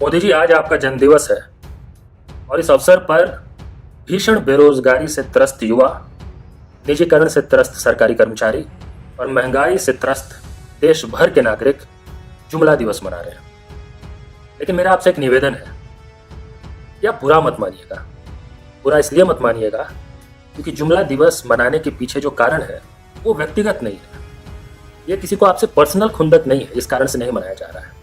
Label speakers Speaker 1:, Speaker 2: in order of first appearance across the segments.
Speaker 1: मोदी जी, आज आपका जन्मदिवस है और इस अवसर पर भीषण बेरोजगारी से त्रस्त युवा, निजीकरण से त्रस्त सरकारी कर्मचारी और महंगाई से त्रस्त देश भर के नागरिक जुमला दिवस मना रहे हैं। लेकिन मेरा आपसे एक निवेदन है कि आप बुरा मत मानिएगा। बुरा इसलिए मत मानिएगा क्योंकि जुमला दिवस मनाने के पीछे जो कारण है वो व्यक्तिगत नहीं है। ये किसी को आपसे पर्सनल खुंदक नहीं है, इस कारण से नहीं मनाया जा रहा है।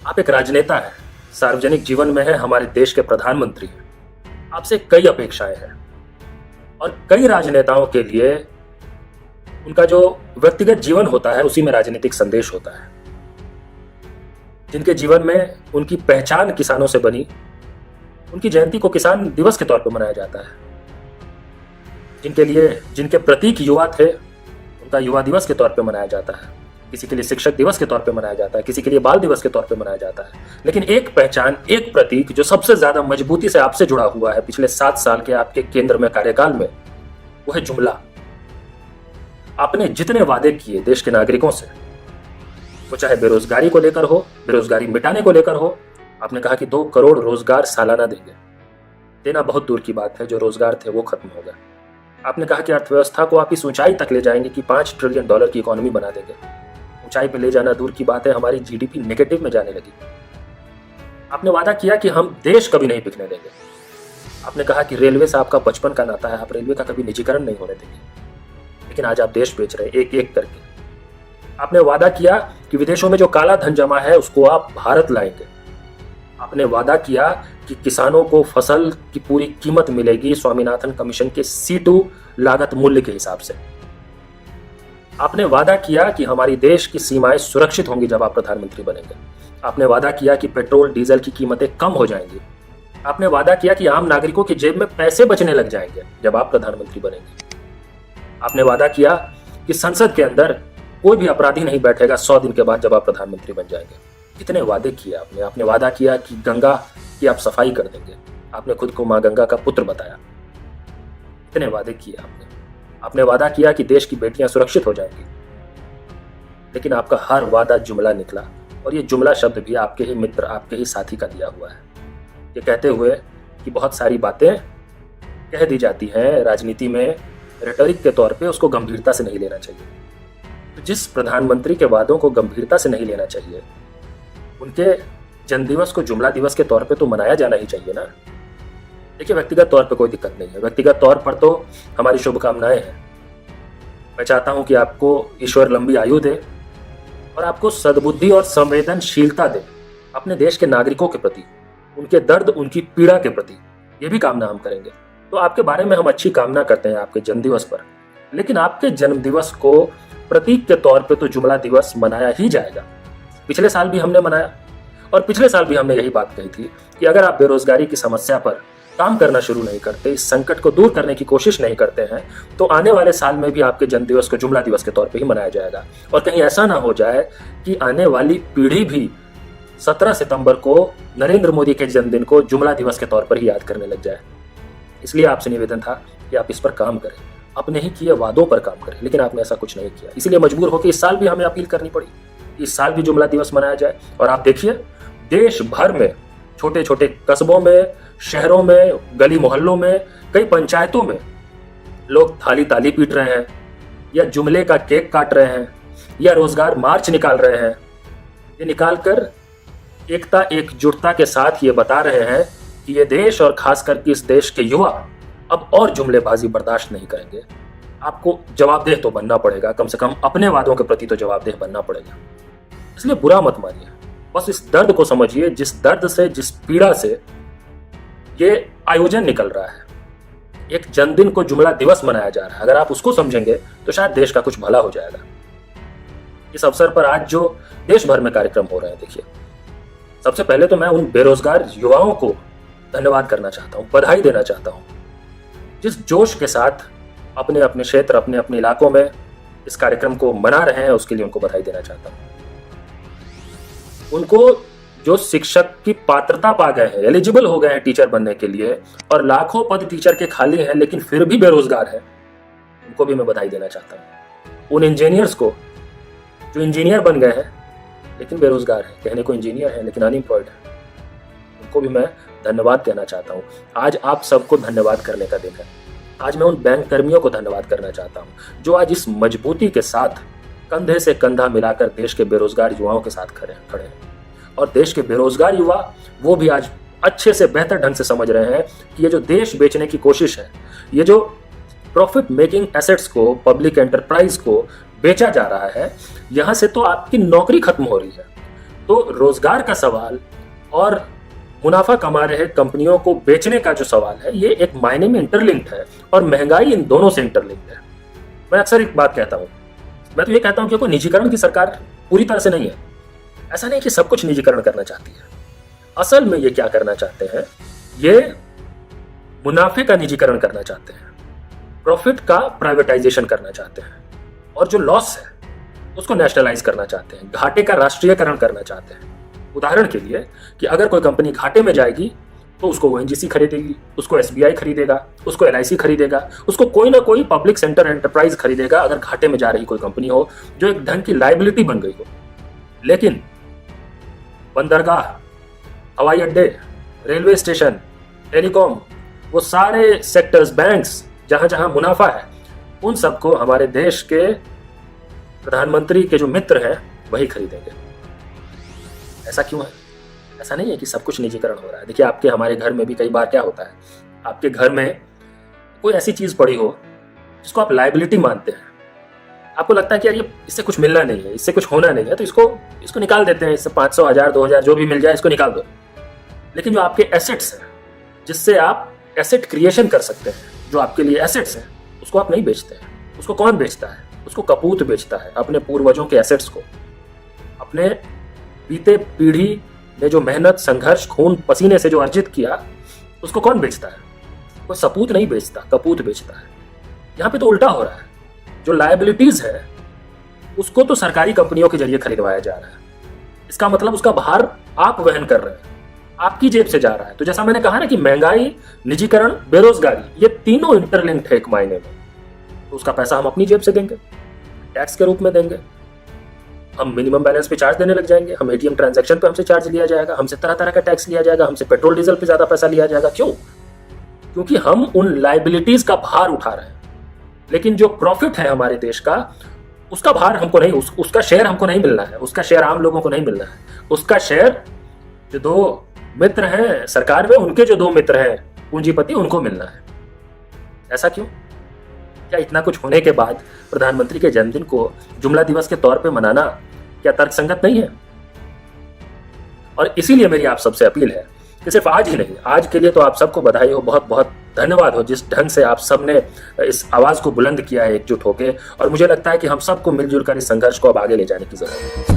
Speaker 1: आप एक राजनेता हैं, सार्वजनिक जीवन में है, हमारे देश के प्रधानमंत्री हैं। आपसे कई अपेक्षाएं हैं और कई राजनेताओं के लिए उनका जो व्यक्तिगत जीवन होता है उसी में राजनीतिक संदेश होता है। जिनके जीवन में उनकी पहचान किसानों से बनी, उनकी जयंती को किसान दिवस के तौर पर मनाया जाता है। जिनके प्रतीक युवा थे, उनका युवा दिवस के तौर पर मनाया जाता है। किसी के लिए शिक्षक दिवस के तौर पे मनाया जाता है, किसी के लिए बाल दिवस के तौर पे मनाया जाता है। लेकिन एक पहचान, एक प्रतीक जो सबसे ज्यादा मजबूती से आपसे जुड़ा हुआ है पिछले 7 साल के आपके केंद्र में कार्यकाल में, वो है जुमला। आपने जितने वादे किए देश के नागरिकों से, वो चाहे बेरोजगारी को लेकर हो, बेरोजगारी मिटाने को लेकर हो। आपने कहा कि 2 करोड़ रोजगार सालाना देंगे। देना बहुत दूर की बात है, जो रोजगार थे वो खत्म हो गए। आपने कहा कि अर्थव्यवस्था को आप इस ऊंचाई तक ले जाएंगे कि $5 ट्रिलियन की इकोनॉमी बना देंगे। ऊंचाई पे ले जाना दूर की बात है, हमारी जीडीपी नेगेटिव में जाने लगी। आपने वादा किया कि हम देश कभी नहीं बिकने देंगे। आपने कहा कि रेलवे से आपका बचपन का नाता है, आप रेलवे का कभी निजीकरण नहीं होने देंगे। लेकिन आज आप देश बेच रहे हैं एक एक करके। आपने वादा किया कि विदेशों में जो काला धन जमा है उसको आप भारत लाएंगे। आपने वादा किया कि किसानों को फसल की पूरी कीमत मिलेगी स्वामीनाथन कमीशन के C2 लागत मूल्य के हिसाब से। आपने वादा किया कि हमारी देश की सीमाएं सुरक्षित होंगी जब आप प्रधानमंत्री बनेंगे। आपने वादा किया कि पेट्रोल डीजल की कीमतें कम हो जाएंगी। आपने वादा किया कि आम नागरिकों की जेब में पैसे बचने लग जाएंगे जब आप प्रधानमंत्री बनेंगे। आपने वादा किया कि संसद के अंदर कोई भी अपराधी नहीं बैठेगा 100 दिन के बाद जब आप प्रधानमंत्री बन जाएंगे। कितने वादे किए आपने। आपने वादा किया कि गंगा की आप सफाई कर देंगे। आपने खुद को माँ गंगा का पुत्र बताया। कितने वादे किए आपने वादा किया कि देश की बेटियां सुरक्षित हो जाएंगी। लेकिन आपका हर वादा जुमला निकला, और ये जुमला शब्द भी आपके ही मित्र, आपके ही साथी का दिया हुआ है। ये कहते हुए कि बहुत सारी बातें कह दी जाती हैं राजनीति में रेटोरिक के तौर पे, उसको गंभीरता से नहीं लेना चाहिए। तो जिस प्रधानमंत्री के वादों को गंभीरता से नहीं लेना चाहिए, उनके जन्मदिवस को जुमला दिवस के तौर पे तो मनाया जाना ही चाहिए ना। देखिए, व्यक्तिगत तौर पे कोई दिक्कत नहीं है। व्यक्तिगत तौर पर तो हमारी शुभकामनाएं हैं। मैं चाहता हूं कि आपको ईश्वर लंबी आयु दे और आपको सद्बुद्धि और संवेदनशीलता दे अपने देश के नागरिकों के प्रति, उनके दर्द, उनकी पीड़ा के प्रति। ये भी कामना हम करेंगे। तो आपके बारे में हम अच्छी कामना करते हैं आपके जन्मदिवस पर। लेकिन आपके जन्मदिवस को प्रतीक के तौर पर तो जुमला दिवस मनाया ही जाएगा। पिछले साल भी हमने मनाया, और पिछले साल भी हमने यही बात कही थी कि अगर आप बेरोजगारी की समस्या पर काम करना शुरू नहीं करते, इस संकट को दूर करने की कोशिश नहीं करते हैं, तो आने वाले साल में भी आपके जन्मदिवस को जुमला दिवस के तौर पे ही मनाया जाएगा। और कहीं ऐसा ना हो जाए कि आने वाली पीढ़ी भी 17 सितंबर को नरेंद्र मोदी के जन्मदिन को जुमला दिवस के तौर पर ही याद करने लग जाए। इसलिए आपसे निवेदन था कि आप इस पर काम करें, अपने ही किए वादों पर काम करें। लेकिन आपने ऐसा कुछ नहीं किया, इसीलिए मजबूर होकर इस साल भी हमें अपील करनी पड़ी, इस साल भी जुमला दिवस मनाया जाए। और आप देखिए, देश भर में छोटे छोटे कस्बों में, शहरों में, गली मोहल्लों में, कई पंचायतों में लोग थाली ताली पीट रहे हैं, या जुमले का केक काट रहे हैं, या रोजगार मार्च निकाल रहे हैं। ये निकालकर एकता, एकजुटता के साथ ये बता रहे हैं कि ये देश, और खास करके इस देश के युवा, अब और जुमलेबाजी बर्दाश्त नहीं करेंगे। आपको जवाबदेह तो बनना पड़ेगा, कम से कम अपने वादों के प्रति तो जवाबदेह बनना पड़ेगा। इसलिए बुरा मत मानिए, बस इस दर्द को समझिए, जिस दर्द से, जिस पीड़ा से ये आयोजन निकल रहा है। एक जन्मदिन को जुमला दिवस मनाया जा रहा है। अगर आप उसको समझेंगे तो शायद देश का कुछ भला हो जाएगा। इस अवसर पर आज जो देश भर में कार्यक्रम हो रहे हैं, देखिए, सबसे पहले तो मैं उन बेरोजगार युवाओं को धन्यवाद करना चाहता हूं, बधाई देना चाहता हूं, जिस जोश के साथ अपने अपने क्षेत्र, अपने अपने इलाकों में इस कार्यक्रम को मना रहे हैं, उसके लिए उनको बधाई देना चाहता हूं। उनको जो शिक्षक की पात्रता पा गए हैं, एलिजिबल हो गए हैं टीचर बनने के लिए, और लाखों पद टीचर के खाली हैं लेकिन फिर भी बेरोजगार हैं, उनको भी मैं बधाई देना चाहता हूं। उन इंजीनियर्स को जो इंजीनियर बन गए हैं लेकिन बेरोजगार हैं, कहने को इंजीनियर हैं लेकिन अनएम्प्लॉयड हैं, उनको भी मैं धन्यवाद कहना चाहता हूँ। आज आप सबको धन्यवाद करने का दिन है। आज मैं उन बैंक कर्मियों को धन्यवाद करना चाहता हूँ जो आज इस मजबूती के साथ कंधे से कंधा मिलाकर देश के बेरोजगार युवाओं के साथ खड़े हैं। और देश के बेरोजगार युवा वो भी आज अच्छे से बेहतर ढंग से समझ रहे हैं कि ये जो देश बेचने की कोशिश है, ये जो प्रॉफिट मेकिंग एसेट्स को, पब्लिक एंटरप्राइज को बेचा जा रहा है, यहाँ से तो आपकी नौकरी खत्म हो रही है। तो रोजगार का सवाल और मुनाफा कमा रहे कंपनियों को बेचने का जो सवाल है, ये एक मायने में इंटरलिंक्ड है और महंगाई इन दोनों से इंटरलिंक्ड है। मैं अक्सर एक बात कहता हूँ, मैं तो ये कहता हूँ कि कोई निजीकरण की सरकार पूरी तरह से नहीं है। ऐसा नहीं कि सब कुछ निजीकरण करना चाहती है। असल में ये क्या करना चाहते हैं, ये मुनाफे का निजीकरण करना चाहते हैं, प्रॉफिट का प्राइवेटाइजेशन करना चाहते हैं, और जो लॉस है उसको नेशनलाइज करना चाहते हैं, घाटे का राष्ट्रीयकरण करना चाहते हैं। उदाहरण के लिए कि अगर कोई कंपनी घाटे में जाएगी तो उसको ओएनजीसी खरीदेगी, उसको एसबीआई खरीदेगा, उसको एलआईसी खरीदेगा, उसको कोई ना कोई पब्लिक सेक्टर एंटरप्राइज खरीदेगा अगर घाटे में जा रही कोई कंपनी हो जो एक ढंग की लायबिलिटी बन गई हो। लेकिन बंदरगाह, हवाई अड्डे, रेलवे स्टेशन, टेलीकॉम, वो सारे सेक्टर्स, बैंक्स, जहां जहां मुनाफा है, उन सबको हमारे देश के प्रधानमंत्री के जो मित्र हैं वही खरीदेंगे। ऐसा क्यों है? ऐसा नहीं है कि सब कुछ निजीकरण हो रहा है। देखिए, आपके हमारे घर में भी कई बार क्या होता है, आपके घर में कोई ऐसी चीज पड़ी हो जिसको आप लायबिलिटी मानते हैं, आपको लगता है कि यार ये इससे कुछ मिलना नहीं है, इससे कुछ होना नहीं है, तो इसको निकाल देते हैं, इससे 500, 1000, 2000 जो भी मिल जाए इसको निकाल दो। लेकिन जो आपके एसेट्स हैं, जिससे आप एसेट क्रिएशन कर सकते हैं, जो आपके लिए एसेट्स हैं, उसको आप नहीं बेचते हैं। उसको कौन बेचता है? उसको कपूत बेचता है, अपने पूर्वजों के एसेट्स को, अपने बीते पीढ़ी ने जो मेहनत, संघर्ष, खून पसीने से जो अर्जित किया, उसको कौन बेचता है? कोई सपूत नहीं बेचता, कपूत बेचता है। यहाँ पे तो उल्टा हो रहा है। जो लायबिलिटीज है उसको तो सरकारी कंपनियों के जरिए खरीदवाया जा रहा है। इसका मतलब उसका भार आप वहन कर रहे हैं, आपकी जेब से जा रहा है। तो जैसा मैंने कहा ना कि महंगाई, निजीकरण, बेरोजगारी, ये तीनों इंटरलिंक्ड है एक मायने में। तो उसका पैसा हम अपनी जेब से देंगे, टैक्स के रूप में देंगे। हम मिनिमम बैलेंस पे चार्ज देने लग जाएंगे, हम एटीएम ट्रांजैक्शन पे हमसे चार्ज लिया जाएगा, हमसे तरह तरह का टैक्स लिया जाएगा, हमसे पेट्रोल डीजल पे ज्यादा पैसा लिया जाएगा। क्यों? क्योंकि हम उन लायबिलिटीज का भार उठा रहे हैं। लेकिन जो प्रॉफिट है हमारे देश का, उसका भार हमको नहीं, उसका शेयर हमको नहीं मिलना है, उसका शेयर आम लोगों को नहीं मिलना है। उसका शेयर जो दो मित्र हैं सरकार में, उनके जो दो मित्र हैं पूंजीपति, उनको मिलना है। ऐसा क्यों? क्या इतना कुछ होने के बाद प्रधानमंत्री के जन्मदिन को जुमला दिवस के तौर पे मनाना क्या तर्कसंगत नहीं है? और इसीलिए मेरी आप सबसे अपील है कि सिर्फ आज ही नहीं, आज के लिए तो आप सबको बधाई हो, बहुत बहुत धन्यवाद हो जिस ढंग से आप सबने इस आवाज को बुलंद किया है एकजुट होकर। और मुझे लगता है कि हम सबको मिलजुल कर इस संघर्ष को अब आगे ले जाने की जरूरत है।